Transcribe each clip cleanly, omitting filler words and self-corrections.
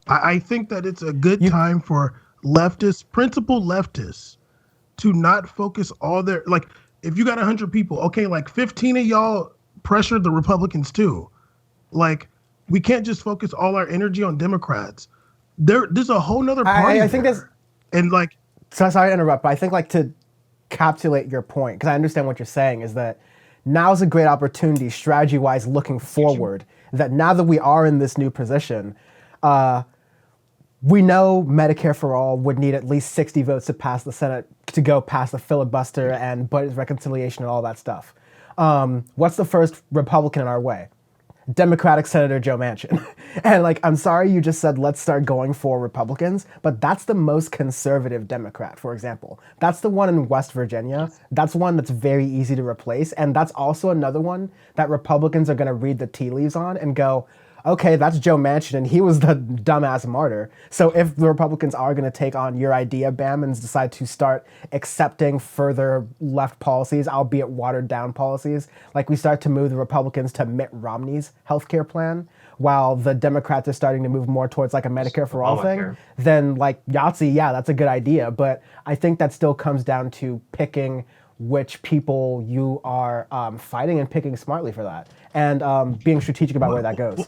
I think that it's a good time for leftists, principled leftists, to not focus all their like. If you got 100 people, okay, like 15 of y'all pressured the Republicans too. Like, we can't just focus all our energy on Democrats. There's a whole nother party I think there's, there, and like, sorry to interrupt, but I think like to capsulate your point, because I understand what you're saying, is that now's a great opportunity, strategy wise, looking forward. That now that we are in this new position, we know Medicare for all would need at least 60 votes to pass the Senate to go past the filibuster and budget reconciliation and all that stuff. What's the first Republican in our way? Democratic Senator Joe Manchin. And like, I'm sorry you just said let's start going for Republicans, but that's the most conservative Democrat, for example. That's the one in West Virginia. That's one that's very easy to replace. And that's also another one that Republicans are going to read the tea leaves on and go, okay, that's Joe Manchin, and he was the dumbass martyr. So if the Republicans are going to take on your idea, Bam, and decide to start accepting further left policies, albeit watered down policies, like we start to move the Republicans to Mitt Romney's healthcare plan, while the Democrats are starting to move more towards like a Medicare for all thing, then like Yahtzee, yeah, that's a good idea. But I think that still comes down to picking which people you are fighting and picking smartly for that, and being strategic about where that goes.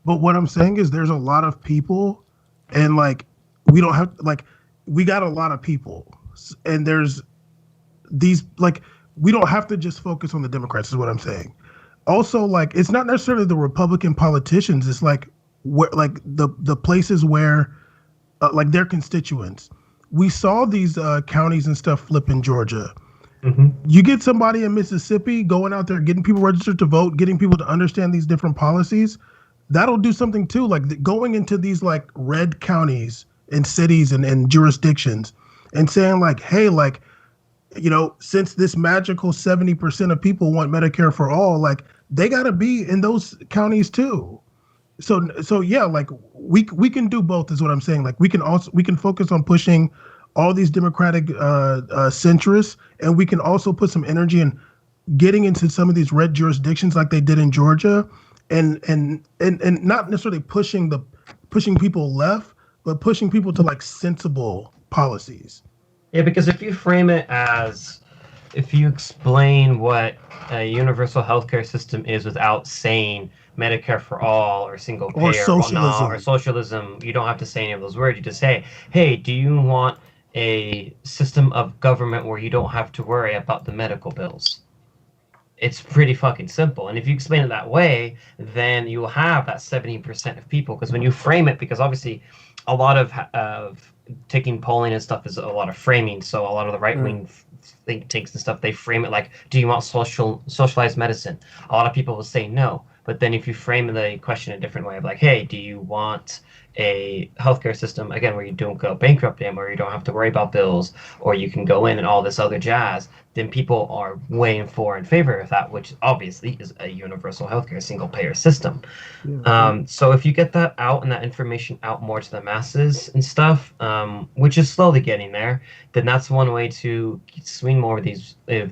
but what I'm saying is there's a lot of people, and like we don't have like we got a lot of people, and there's these like we don't have to just focus on the Democrats is what I'm saying. Also, like it's not necessarily the Republican politicians, it's like where like the places where like their constituents. We saw these counties and stuff flip in Georgia. You get somebody in Mississippi going out there, getting people registered to vote, getting people to understand these different policies. That'll do something too. Like going into these like red counties and cities and jurisdictions and saying like, hey, like, you know, since this magical 70% of people want Medicare for all, like they got to be in those counties too. So yeah, like we can do both is what I'm saying. Like we can focus on pushing all these democratic centrists, and we can also put some energy in getting into some of these red jurisdictions like they did in Georgia, and not necessarily pushing people left, but pushing people to like sensible policies. Yeah, because if you frame it as, if you explain what a universal healthcare system is without saying Medicare for all or single payer or socialism, or socialism, you don't have to say any of those words. You just say, hey, do you want a system of government where you don't have to worry about the medical bills? It's pretty fucking simple. And if you explain it that way, then you'll have that 70% of people. Because when you frame it, because obviously a lot of taking polling and stuff is a lot of framing. So a lot of the right-wing think tanks and stuff, they frame it like, do you want socialized medicine? A lot of people will say no. But then if you frame the question a different way of like, hey, do you want a healthcare system, again, where you don't go bankrupt them, or you don't have to worry about bills, or you can go in and all this other jazz, then people are weighing for in favor of that, which obviously is a universal healthcare single payer system. So if you get that out and that information out more to the masses and stuff, which is slowly getting there, then that's one way to swing more of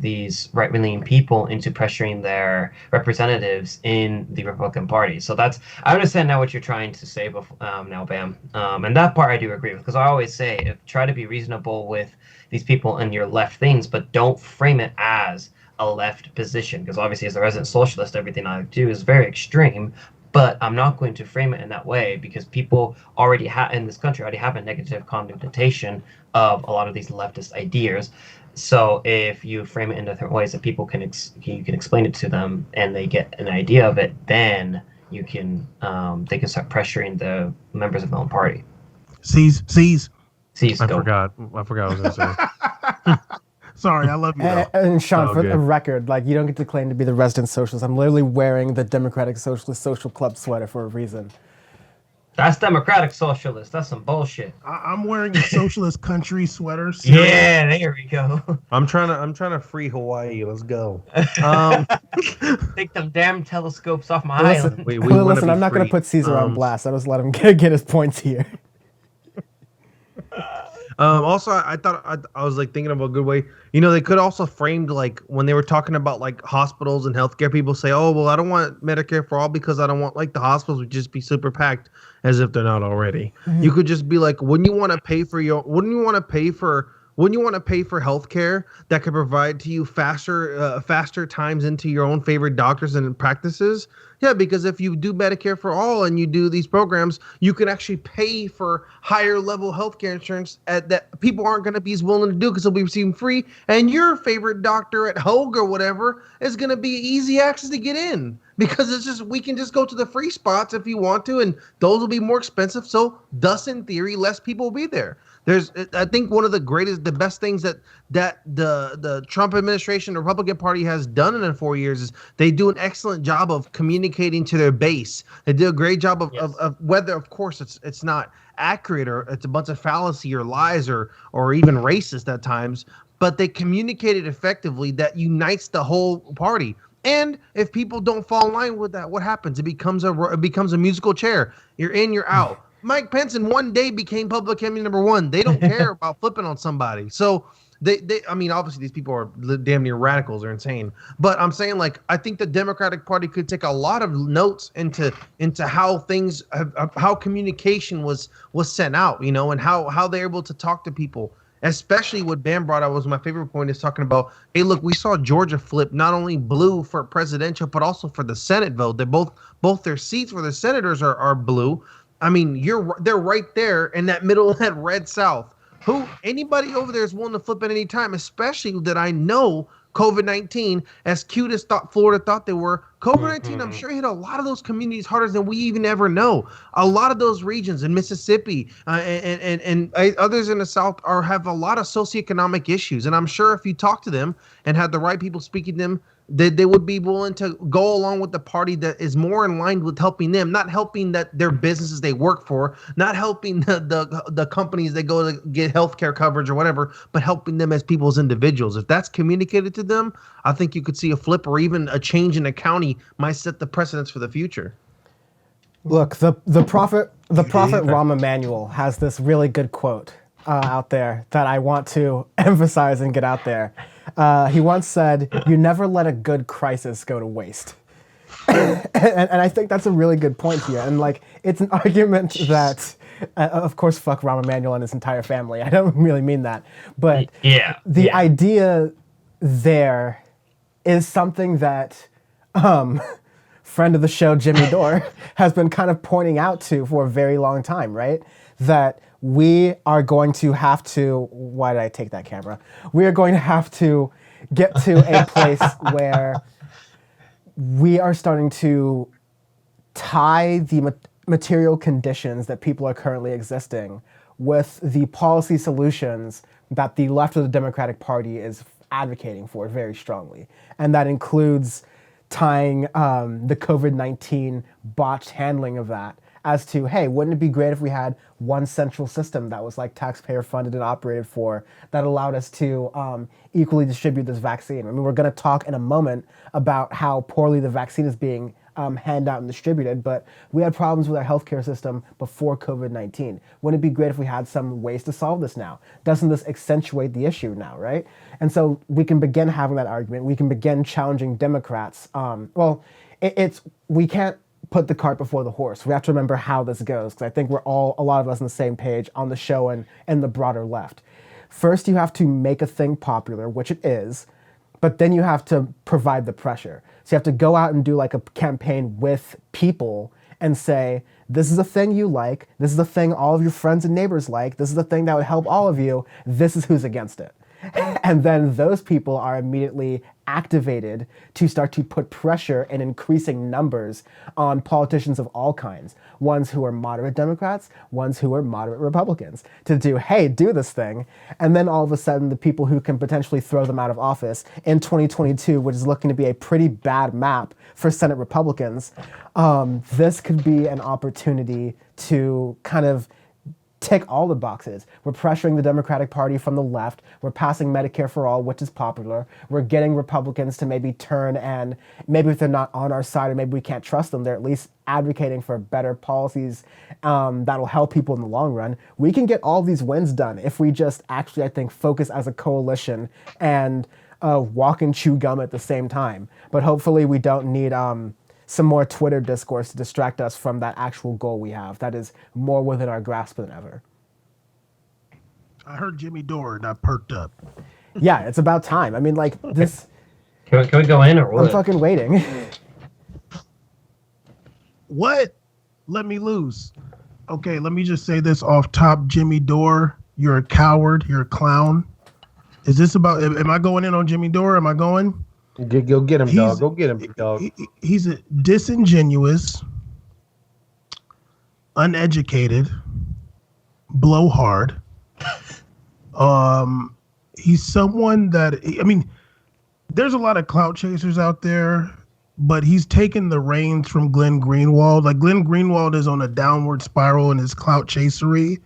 these right-wing people into pressuring their representatives in the Republican Party. So that's, I understand now what you're trying to say now, Bam. And that part I do agree with, because I always say, try to be reasonable with these people and your left things, but don't frame it as a left position, because obviously as a resident socialist, everything I do is very extreme, but I'm not going to frame it in that way, because people already in this country already have a negative connotation of a lot of these leftist ideas. So if you frame it in different ways that people you can explain it to them and they get an idea of it, then you can they can start pressuring the members of their own party. Seize. I forgot what I was going to say. Sorry, I love you. And Sean, for the record, like you don't get to claim to be the resident socialist. I'm literally wearing the Democratic Socialist Social Club sweater for a reason. That's Democratic Socialist. That's some bullshit. I'm wearing a socialist country sweater. Yeah, there we go. I'm trying to free Hawaii. Let's go. Take them damn telescopes off my island. Listen, I'm not going to put Caesar on blast. I just let him get his points here. Also, I thought I was like thinking of a good way. You know, they could also framed like when they were talking about like hospitals and healthcare. People say, "Oh, well, I don't want Medicare for all because I don't want like the hospitals would just be super packed," as if they're not already. You could just be like, "Wouldn't you want to pay for your? Wouldn't you want to pay for?" Wouldn't you want to pay for healthcare that could provide to you faster times into your own favorite doctors and practices? Yeah, because if you do Medicare for all and you do these programs, you can actually pay for higher level healthcare insurance that people aren't going to be as willing to do because they'll be receiving free. And your favorite doctor at Hogue or whatever is going to be easy access to get in because it's just we can just go to the free spots if you want to, and those will be more expensive. So, thus, in theory, less people will be there. I think one of the best things that the Trump administration, the Republican Party has done in the 4 years is they do an excellent job of communicating to their base. They do a great job of whether, of course, it's not accurate or it's a bunch of fallacy or lies or even racist at times, but they communicate it effectively that unites the whole party. And if people don't fall in line with that, what happens? It becomes a musical chair. You're in, you're out. Mike Pence in one day became public enemy number one. They don't care about flipping on somebody. So I mean, obviously these people are damn near radicals or insane. But I'm saying, like, I think the Democratic Party could take a lot of notes into how how communication was sent out, you know, and how they're able to talk to people. Especially what Bam brought up was my favorite point is talking about, hey, look, we saw Georgia flip not only blue for presidential, but also for the Senate vote. They both their seats for the senators are blue. I mean, they're right there in that middle of that red South. Anybody over there is willing to flip at any time, especially that I know COVID-19, as cute as Florida thought they were, COVID-19, I'm sure hit a lot of those communities harder than we even ever know. A lot of those regions in Mississippi and others in the South have a lot of socioeconomic issues. And I'm sure if you talk to them and had the right people speaking to them, they would be willing to go along with the party that is more in line with helping them, not helping their businesses they work for, not helping the companies they go to get healthcare coverage or whatever, but helping them as people as individuals. If that's communicated to them, I think you could see a flip or even a change in the county might set the precedence for the future. Look, the prophet Rahm Emanuel has this really good quote out there that I want to emphasize and get out there. He once said, "You never let a good crisis go to waste." and I think that's a really good point here. And like, it's an argument that, of course, fuck Rahm Emanuel and his entire family. I don't really mean that, but the idea there is something that friend of the show Jimmy Dore has been kind of pointing out to for a very long time, right? That we are going to have to, why did I take that camera? We are going to have to get to a place where we are starting to tie the material conditions that people are currently existing with the policy solutions that the left of the Democratic Party is advocating for very strongly. And that includes tying the COVID-19 botched handling of that as to, hey, wouldn't it be great if we had one central system that was like taxpayer funded and operated for, that allowed us to equally distribute this vaccine? I mean, we're going to talk in a moment about how poorly the vaccine is being handed out and distributed, but we had problems with our healthcare system before COVID-19. Wouldn't it be great if we had some ways to solve this now? Doesn't this accentuate the issue now, right? And so we can begin having that argument. We can begin challenging Democrats. We can't put the cart before the horse. We have to remember how this goes, because I think we're all, a lot of us on the same page on the show and the broader left. First, you have to make a thing popular, which it is, but then you have to provide the pressure. So you have to go out and do like a campaign with people and say, this is a thing you like, this is a thing all of your friends and neighbors like, this is the thing that would help all of you, this is who's against it. And then those people are immediately activated to start to put pressure in increasing numbers on politicians of all kinds, ones who are moderate Democrats, ones who are moderate Republicans, to do, hey, do this thing. And then all of a sudden, the people who can potentially throw them out of office in 2022, which is looking to be a pretty bad map for Senate Republicans, this could be an opportunity to kind of tick all the boxes. We're pressuring the Democratic Party from the left. We're passing Medicare for all, which is popular. We're getting Republicans to maybe turn, and maybe if they're not on our side or maybe we can't trust them, they're at least advocating for better policies that'll help people in the long run. We can get all these wins done if we just actually, I think, focus as a coalition and walk and chew gum at the same time. But hopefully we don't need some more Twitter discourse to distract us from that actual goal we have. That is more within our grasp than ever. I heard Jimmy Dore and I perked up. Yeah, it's about time. I mean, like, this... Can we go in or what? I'm fucking waiting. What? Let me loose. Okay, let me just say this off top. Jimmy Dore, you're a coward. You're a clown. Is this about... Am I going in on Jimmy Dore? Am I going? Go get him, dog. Go get him, dog. He's a disingenuous, uneducated, blowhard. He's someone that, I mean, there's a lot of clout chasers out there, but he's taken the reins from Glenn Greenwald. Like, Glenn Greenwald is on a downward spiral in his clout chasery.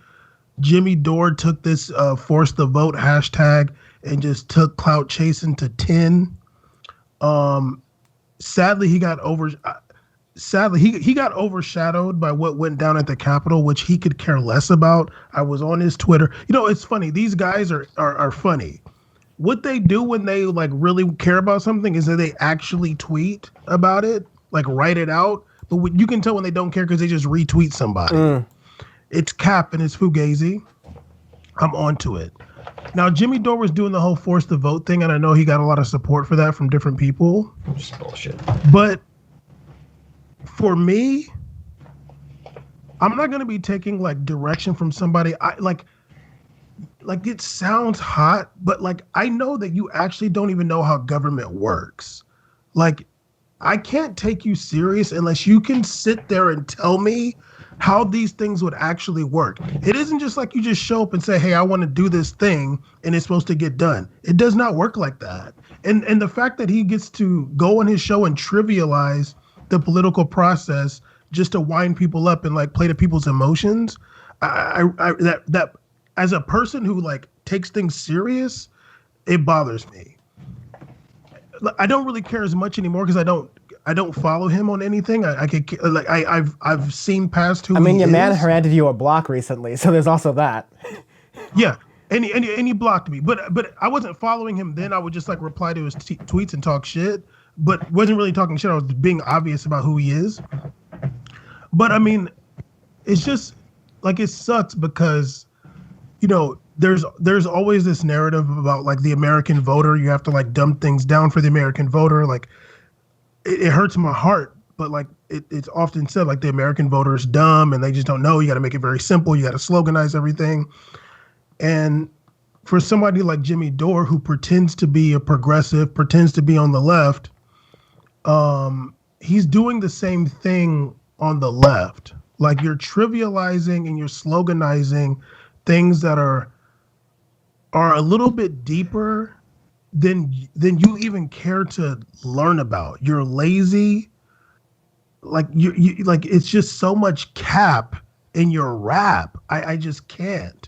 Jimmy Dore took this force the vote hashtag and just took clout chasing to 10. Sadly, he got overshadowed by what went down at the Capitol, which he could care less about. I was on his Twitter. You know, it's funny. These guys are funny. What they do when they like really care about something is that they actually tweet about it, like write it out. But you can tell when they don't care because they just retweet somebody. It's cap and it's fugazi. I'm onto it. Now, Jimmy Dore was doing the whole force the vote thing, and I know he got a lot of support for that from different people. Just bullshit. But for me, I'm not going to be taking like direction from somebody. I like it sounds hot, but like I know that you actually don't even know how government works. Like, I can't take you serious unless you can sit there and tell me how these things would actually work. It isn't just like you just show up and say, hey, I want to do this thing and it's supposed to get done. It does not work like that. And the fact that he gets to go on his show and trivialize the political process just to wind people up and like play to people's emotions, that as a person who like takes things serious, it bothers me. I don't really care as much anymore because I don't follow him on anything. I've seen past who. I mean, he your is. man handed you a block recently, so there's also that. Yeah, and he blocked me, but I wasn't following him then. I would just like reply to his tweets and talk shit, but wasn't really talking shit. I was being obvious about who he is. But I mean, it's just like it sucks because, you know, there's always this narrative about like the American voter. You have to like dumb things down for the American voter. Like it hurts my heart, but like it's often said like the American voter is dumb and they just don't know. You got to make it very simple. You got to sloganize everything. And for somebody like Jimmy Dore, who pretends to be a progressive, pretends to be on the left, he's doing the same thing on the left. Like, you're trivializing and you're sloganizing things that are a little bit deeper than you even care to learn about. You're lazy. Like you like, it's just so much cap in your rap. I just can't.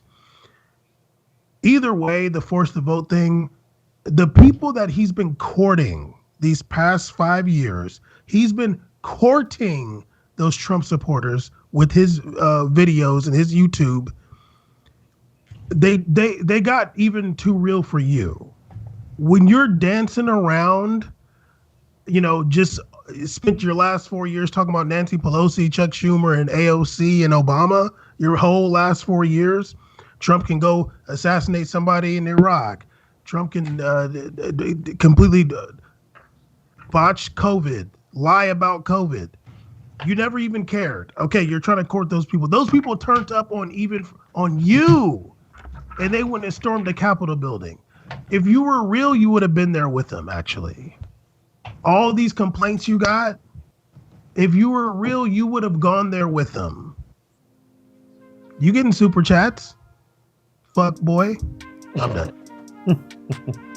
Either way, the force the vote thing, the people that he's been courting these past 5 years, he's been courting those Trump supporters with his videos and his YouTube. They got even too real for you. When you're dancing around, you know, just spent your last 4 years talking about Nancy Pelosi, Chuck Schumer, and AOC and Obama, your whole last 4 years, Trump can go assassinate somebody in Iraq. Trump can completely botch COVID, lie about COVID. You never even cared. Okay, you're trying to court those people. Those people turned up on you, and they went and stormed the Capitol building. If you were real, you would have been there with them, actually. All these complaints you got, if you were real, you would have gone there with them. You getting super chats? Fuck boy. I'm done.